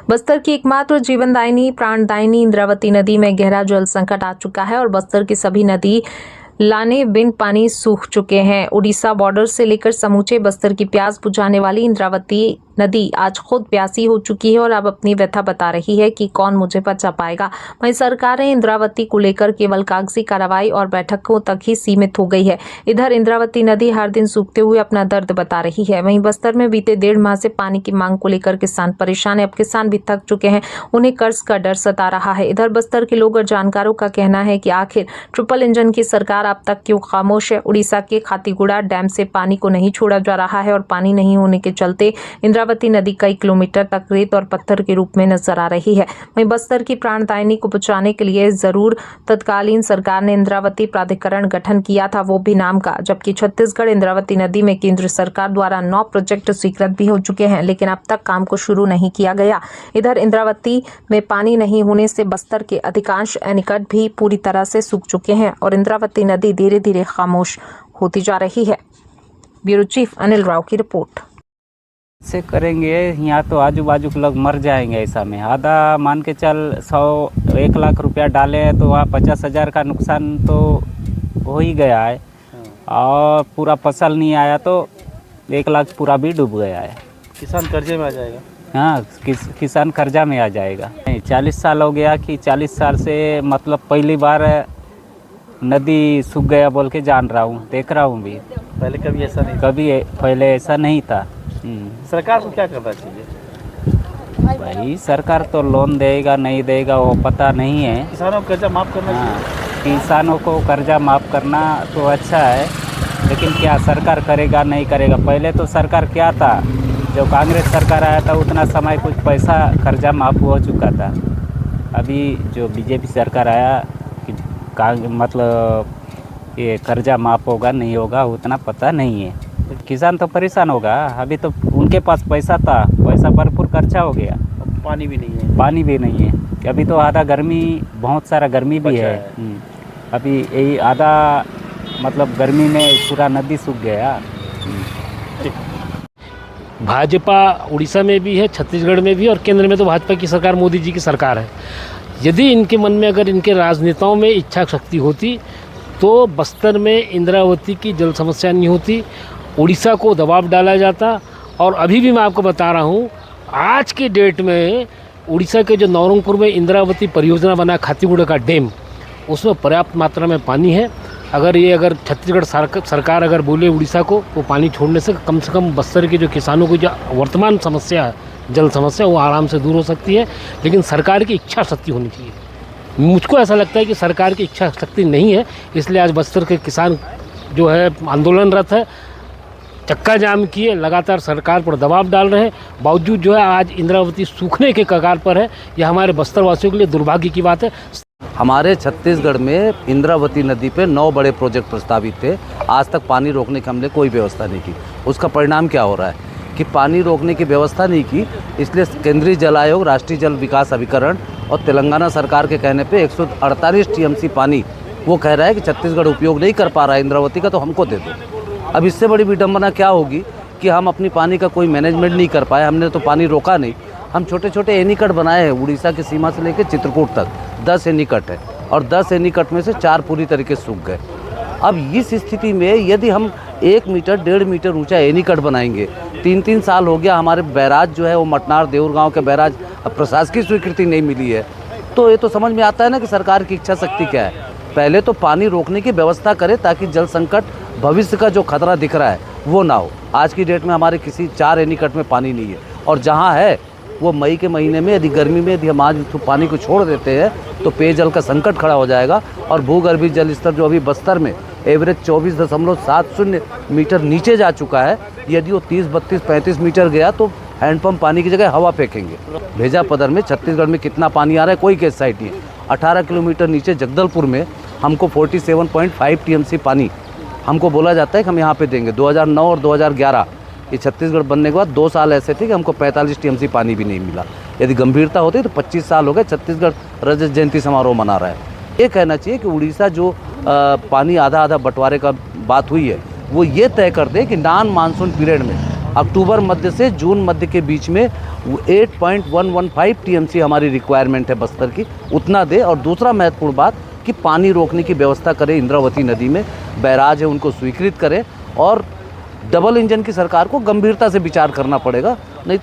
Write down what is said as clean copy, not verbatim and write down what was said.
बस्तर की एकमात्र जीवनदायिनी प्राणदायिनी इंद्रावती नदी में गहरा जल संकट आ चुका है और बस्तर की सभी नदी लाने बिन पानी सूख चुके हैं। उड़ीसा बॉर्डर से लेकर समूचे बस्तर की प्यास बुझाने वाली इंद्रावती नदी आज खुद प्यासी हो चुकी है और अब अपनी व्यथा बता रही है कि कौन मुझे बचा पाएगा। वहीं सरकारें इंद्रावती को लेकर केवल कागजी कार्रवाई और बैठकों तक ही सीमित हो गई है। इधर इंद्रावती नदी हर दिन सूखते हुए अपना दर्द बता रही है। वहीं बस्तर में बीते 1.5 माह से पानी की मांग को लेकर किसान परेशान है। अब किसान भी थक चुके हैं, उन्हें कर्ज का डर सता रहा है। इधर बस्तर के लोग और जानकारों का कहना है कि आखिर ट्रिपल इंजन की सरकार अब तक क्यों खामोश है। उड़ीसा के खातीगुड़ा डैम से पानी को नहीं छोड़ा जा रहा है और पानी नहीं होने के चलते इंद्रावती नदी कई किलोमीटर तक रेत और पत्थर के रूप में नजर आ रही है। वहीं बस्तर की प्राणदायिनी को बचाने के लिए जरूर तत्कालीन सरकार ने इंद्रावती प्राधिकरण गठन किया था, वो भी नाम का। जबकि छत्तीसगढ़ इंद्रावती नदी में केंद्र सरकार द्वारा 9 प्रोजेक्ट स्वीकृत भी हो चुके हैं, लेकिन अब तक काम को शुरू नहीं किया गया। इधर इंद्रावती में पानी नहीं होने से बस्तर के अधिकांश एनीकट भी पूरी तरह से सूख चुके हैं और इंद्रावती नदी धीरे धीरे खामोश होती जा रही है। ब्यूरो चीफ अनिल राव की रिपोर्ट। से करेंगे यहाँ तो आजू बाजू के लोग मर जाएंगे। ऐसा में आधा मान के चल 100-1 लाख रुपया डाले हैं तो वहाँ 50,000 का नुकसान तो हो ही गया है और पूरा फसल नहीं आया तो 1 लाख पूरा भी डूब गया है। किसान कर्जे में आ जाएगा। हाँ, किसान कर्जा में आ जाएगा। 40 साल हो गया कि 40 साल से मतलब पहली बार नदी सूख गया बोल के जान रहा हूँ, देख रहा हूँ भी। पहले कभी ऐसा नहीं कभी पहले ऐसा नहीं था। सरकार को क्या करना चाहिए? भाई सरकार तो लोन देगा नहीं देगा वो पता नहीं है। किसानों को कर्जा माफ़ करना चाहिए। किसानों को कर्जा माफ़ करना तो अच्छा है, लेकिन क्या सरकार करेगा नहीं करेगा। पहले तो सरकार क्या था, जो कांग्रेस सरकार आया था उतना समय कुछ पैसा कर्जा माफ़ हो चुका था। अभी जो बीजेपी सरकार आया कि मतलब ये कर्जा माफ़ होगा नहीं होगा उतना पता नहीं है। किसान तो परेशान होगा। अभी तो उनके पास पैसा था, पैसा भरपूर खर्चा हो गया, पानी भी नहीं है। पानी भी नहीं है। अभी तो आधा गर्मी, बहुत सारा गर्मी भी है। अभी यही आधा मतलब गर्मी में पूरा नदी सूख गया। भाजपा उड़ीसा में भी है, छत्तीसगढ़ में भी, और केंद्र में तो भाजपा की सरकार, मोदी जी की सरकार है। यदि इनके मन में, अगर इनके राजनेताओं में इच्छा शक्ति होती तो बस्तर में इंद्रावती की जल समस्या नहीं होती, उड़ीसा को दबाव डाला जाता। और अभी भी मैं आपको बता रहा हूँ, आज के डेट में उड़ीसा के जो नवरंगपुर में इंद्रावती परियोजना बना, खातीगुड़ा का डैम, उसमें पर्याप्त मात्रा में पानी है। अगर छत्तीसगढ़ सरकार अगर बोले उड़ीसा को वो पानी छोड़ने से कम बस्तर के जो किसानों की जो वर्तमान समस्या है, जल समस्या, वो आराम से दूर हो सकती है। लेकिन सरकार की इच्छा शक्ति होनी चाहिए। मुझको ऐसा लगता है कि सरकार की इच्छा शक्ति नहीं है, इसलिए आज बस्तर के किसान जो है आंदोलनरत है, चक्का जाम किए, लगातार सरकार पर दबाव डाल रहे हैं। बावजूद जो है आज इंद्रावती सूखने के कगार पर है। यह हमारे बस्तर वासियों के लिए दुर्भाग्य की बात है। हमारे छत्तीसगढ़ में इंद्रावती नदी पे 9 बड़े प्रोजेक्ट प्रस्तावित थे। आज तक पानी रोकने की हमने कोई व्यवस्था नहीं की। उसका परिणाम क्या हो रहा है कि पानी रोकने की व्यवस्था नहीं की, इसलिए केंद्रीय जल आयोग, राष्ट्रीय जल विकास अभिकरण और तेलंगाना सरकार के कहने पे 148 टीएमसी पानी वो कह रहा है कि छत्तीसगढ़ उपयोग नहीं कर पा रहा है इंद्रावती का, तो हमको दे दो। अब इससे बड़ी विडंबना क्या होगी कि हम अपनी पानी का कोई मैनेजमेंट नहीं कर पाए। हमने तो पानी रोका नहीं, हम छोटे छोटे एनीकट बनाए हैं। उड़ीसा की सीमा से लेकर चित्रकूट तक 10 एनीकट है और 10 एनीकट में से 4 पूरी तरीके से सूख गए। अब इस स्थिति में यदि हम 1 मीटर 1.5 मीटर ऊंचा एनीकट बनाएंगे, 3-3 साल हो गया हमारे बैराज जो है वो मटनार देउर गाँव के बैराज अब प्रशासकीय स्वीकृति नहीं मिली है, तो ये तो समझ में आता है ना कि सरकार की इच्छा शक्ति क्या है। पहले तो पानी रोकने की व्यवस्था करे ताकि जल संकट, भविष्य का जो खतरा दिख रहा है वो ना हो। आज की डेट में हमारे किसी 4 एनीकट में पानी नहीं है, और जहाँ है वो मई के महीने में, यदि गर्मी में यदि हम आज पानी को छोड़ देते हैं तो पेयजल का संकट खड़ा हो जाएगा। और भूगर्भीय जल स्तर जो अभी बस्तर में एवरेज 24.70 मीटर नीचे जा चुका है, यदि वो 30, 32, 35 मीटर गया तो हैंडपम्प पानी की जगह हवा फेंकेंगे। भेजा पदर में छत्तीसगढ़ में कितना पानी आ रहा है कोई केस साइट नहीं है। 18 किलोमीटर नीचे जगदलपुर में हमको 47.5 टीएमसी पानी हमको बोला जाता है कि हम यहाँ पे देंगे। 2009 और 2011 ये छत्तीसगढ़ बनने के बाद 2 साल ऐसे थे कि हमको 45 टीएमसी पानी भी नहीं मिला। यदि गंभीरता होती तो 25 साल हो गए छत्तीसगढ़ रजत जयंती समारोह मना रहा है। ये कहना चाहिए कि उड़ीसा जो पानी आधा आधा बंटवारे का बात हुई है वो ये तय कर दे कि नॉन मानसून पीरियड में अक्टूबर मध्य से जून मध्य के बीच में 8.115 टीएमसी हमारी रिक्वायरमेंट है बस्तर की, उतना दे। और दूसरा महत्वपूर्ण बात कि पानी रोकने की व्यवस्था करे इंद्रावती नदी में, बैराज है उनको स्वीकृत करे, और डबल इंजन की सरकार को गंभीरता से विचार करना पड़ेगा, नहीं तो